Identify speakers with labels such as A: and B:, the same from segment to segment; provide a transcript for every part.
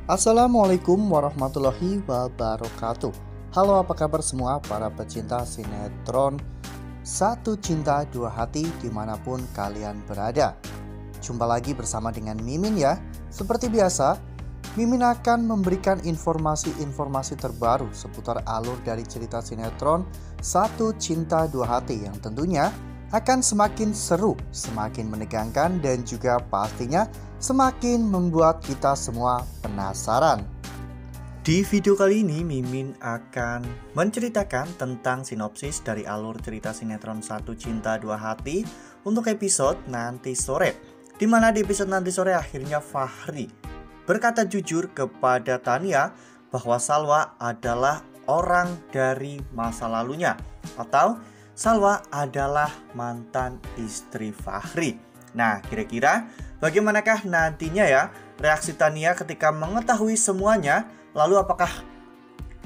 A: Assalamualaikum warahmatullahi wabarakatuh. Halo, apa kabar semua para pecinta sinetron Satu Cinta Dua Hati dimanapun kalian berada. Jumpa lagi bersama dengan Mimin ya. Seperti biasa, Mimin akan memberikan informasi-informasi terbaru seputar alur dari cerita sinetron Satu Cinta Dua Hati yang tentunya akan semakin seru, semakin menegangkan, dan juga pastinya semakin membuat kita semua penasaran. Di video kali ini Mimin akan menceritakan tentang sinopsis dari alur cerita sinetron Satu Cinta Dua Hati untuk episode nanti sore. Dimana di episode nanti sore akhirnya Fahri berkata jujur kepada Tania bahwa Salwa adalah orang dari masa lalunya, atau Salwa adalah mantan istri Fahri. Nah, kira-kira bagaimanakah nantinya ya reaksi Tania ketika mengetahui semuanya? Lalu apakah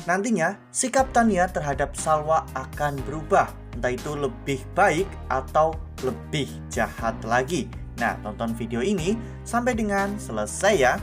A: nantinya sikap Tania terhadap Salwa akan berubah? Entah itu lebih baik atau lebih jahat lagi. Nah, tonton video ini sampai dengan selesai ya.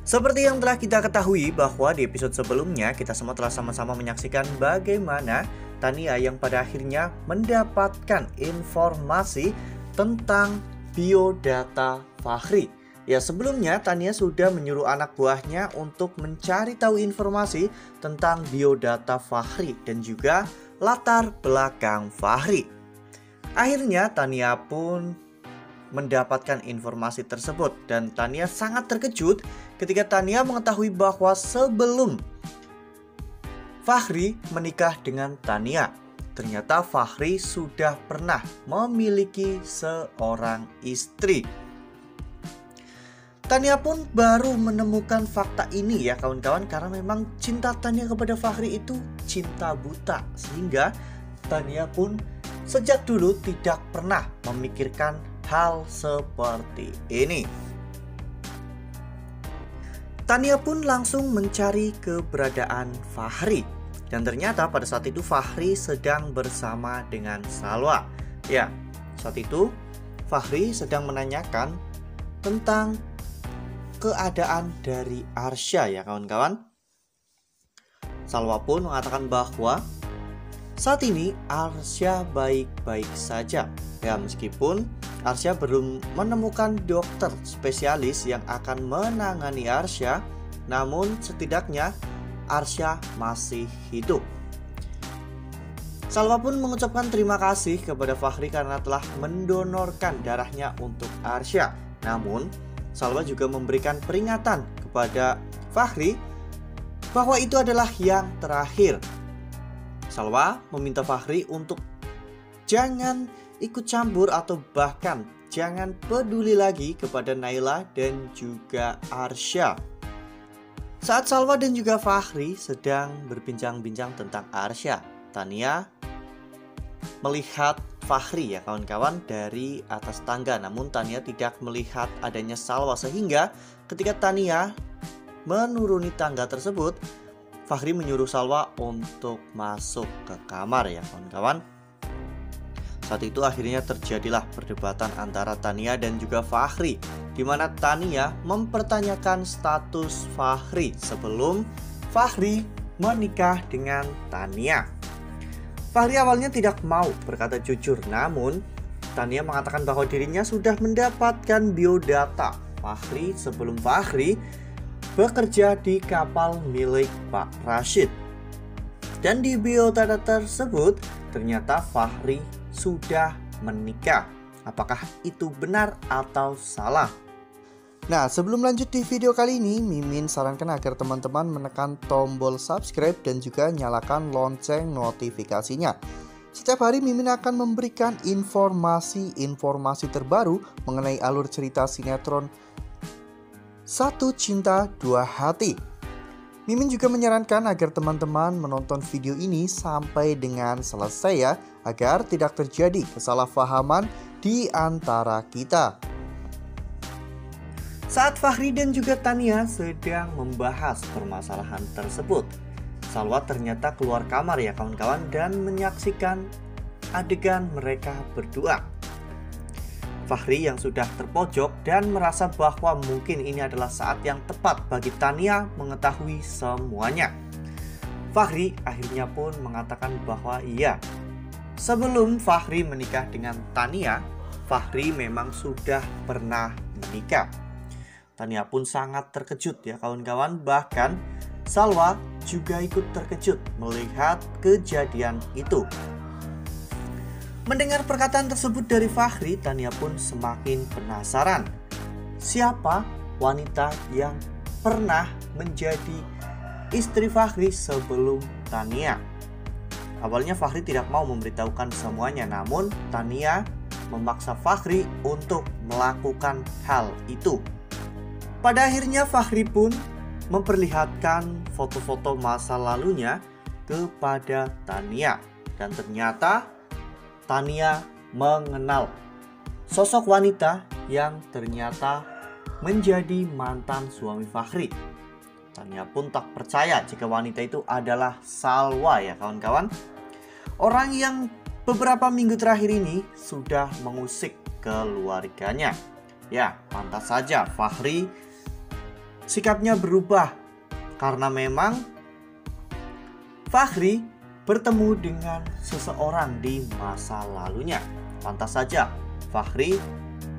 A: Seperti yang telah kita ketahui bahwa di episode sebelumnya kita semua telah sama-sama menyaksikan bagaimana Tania yang pada akhirnya mendapatkan informasi tentang biodata Fahri. Ya, sebelumnya Tania sudah menyuruh anak buahnya untuk mencari tahu informasi tentang biodata Fahri dan juga latar belakang Fahri. Akhirnya Tania pun mendapatkan informasi tersebut dan Tania sangat terkejut ketika Tania mengetahui bahwa sebelum Fahri menikah dengan Tania, ternyata Fahri sudah pernah memiliki seorang istri. Tania pun baru menemukan fakta ini ya kawan-kawan, karena memang cinta Tania kepada Fahri itu cinta buta, sehingga Tania pun sejak dulu tidak pernah memikirkan hal seperti ini. Tania pun langsung mencari keberadaan Fahri, dan ternyata pada saat itu Fahri sedang bersama dengan Salwa. Ya, saat itu Fahri sedang menanyakan tentang keadaan dari Arsya ya kawan-kawan. Salwa pun mengatakan bahwa saat ini Arsya baik-baik saja. Ya, meskipun Arsya belum menemukan dokter spesialis yang akan menangani Arsya, namun setidaknya Arsya masih hidup. Salwa pun mengucapkan terima kasih kepada Fahri karena telah mendonorkan darahnya untuk Arsya. Namun, Salwa juga memberikan peringatan kepada Fahri bahwa itu adalah yang terakhir. Salwa meminta Fahri untuk jangan ikut campur atau bahkan jangan peduli lagi kepada Naila dan juga Arsya. Saat Salwa dan juga Fahri sedang berbincang-bincang tentang Arsya, Tania melihat Fahri ya kawan-kawan dari atas tangga, namun Tania tidak melihat adanya Salwa, sehingga ketika Tania menuruni tangga tersebut, Fahri menyuruh Salwa untuk masuk ke kamar ya kawan-kawan. Saat itu akhirnya terjadilah perdebatan antara Tania dan juga Fahri, di mana Tania mempertanyakan status Fahri sebelum Fahri menikah dengan Tania. Fahri awalnya tidak mau berkata jujur, namun Tania mengatakan bahwa dirinya sudah mendapatkan biodata Fahri sebelum Fahri bekerja di kapal milik Pak Rashid. Dan di biodata tersebut ternyata Fahri sudah menikah. Apakah itu benar atau salah? Nah, sebelum lanjut di video kali ini, Mimin sarankan agar teman-teman menekan tombol subscribe dan juga nyalakan lonceng notifikasinya. Setiap hari Mimin akan memberikan informasi terbaru mengenai alur cerita sinetron Satu Cinta Dua Hati. Mimin juga menyarankan agar teman-teman menonton video ini sampai dengan selesai ya, agar tidak terjadi kesalahpahaman di antara kita. Saat Fahri dan juga Tania sedang membahas permasalahan tersebut, Salwa ternyata keluar kamar ya kawan-kawan dan menyaksikan adegan mereka berdua. Fahri yang sudah terpojok dan merasa bahwa mungkin ini adalah saat yang tepat bagi Tania mengetahui semuanya. Fahri akhirnya pun mengatakan bahwa iya, sebelum Fahri menikah dengan Tania, Fahri memang sudah pernah menikah. Tania pun sangat terkejut ya kawan-kawan, bahkan Salwa juga ikut terkejut melihat kejadian itu. Mendengar perkataan tersebut dari Fahri, Tania pun semakin penasaran. Siapa wanita yang pernah menjadi istri Fahri sebelum Tania? Awalnya Fahri tidak mau memberitahukan semuanya, namun Tania memaksa Fahri untuk melakukan hal itu. Pada akhirnya Fahri pun memperlihatkan foto-foto masa lalunya kepada Tania. Dan ternyata Tania mengenal sosok wanita yang ternyata menjadi mantan suami Fahri. Tania pun tak percaya jika wanita itu adalah Salwa ya kawan-kawan. Orang yang beberapa minggu terakhir ini sudah mengusik keluarganya. Ya, pantas saja Fahri sikapnya berubah karena memang Fahri bertemu dengan seseorang di masa lalunya. Pantas saja Fahri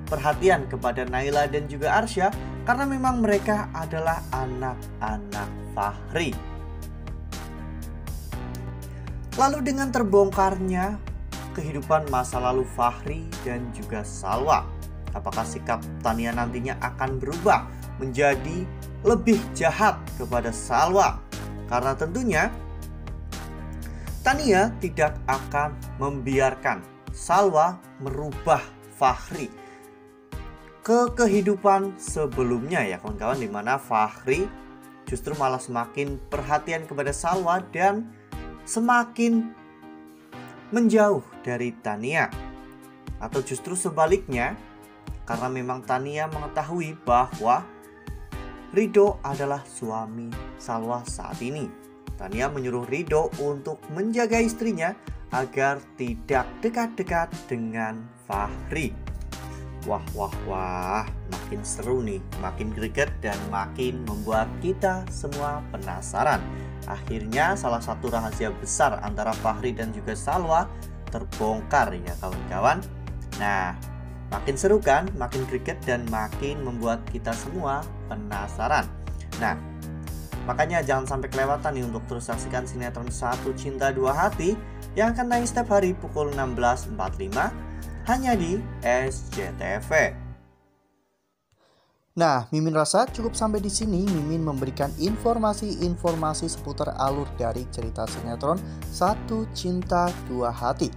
A: perhatian kepada Naila dan juga Arsya karena memang mereka adalah anak-anak Fahri. Lalu dengan terbongkarnya kehidupan masa lalu Fahri dan juga Salwa, apakah sikap Tania nantinya akan berubah menjadi lebih jahat kepada Salwa? Karena tentunya Tania tidak akan membiarkan Salwa merubah Fahri ke kehidupan sebelumnya ya kawan-kawan, dimana Fahri justru malah semakin perhatian kepada Salwa dan semakin menjauh dari Tania. Atau justru sebaliknya, karena memang Tania mengetahui bahwa Ridho adalah suami Salwa saat ini. Tania menyuruh Ridho untuk menjaga istrinya agar tidak dekat-dekat dengan Fahri. Wah, makin seru nih, makin greget dan makin membuat kita semua penasaran. Akhirnya salah satu rahasia besar antara Fahri dan juga Salwa terbongkar ya kawan-kawan. Nah, makin seru kan, makin greget dan makin membuat kita semua penasaran. Nah, makanya jangan sampai kelewatan nih untuk terus saksikan sinetron Satu Cinta Dua Hati yang akan tayang setiap hari pukul 16.45 hanya di SCTV.
B: Nah, Mimin rasa cukup sampai di sini. Mimin memberikan informasi-informasi seputar alur dari cerita sinetron Satu Cinta Dua Hati.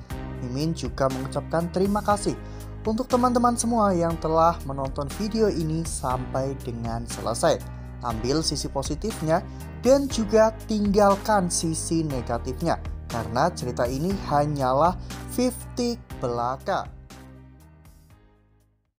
B: Mimin juga mengucapkan terima kasih untuk teman-teman semua yang telah menonton video ini sampai dengan selesai. Ambil sisi positifnya dan juga tinggalkan sisi negatifnya, karena cerita ini hanyalah 50 belaka.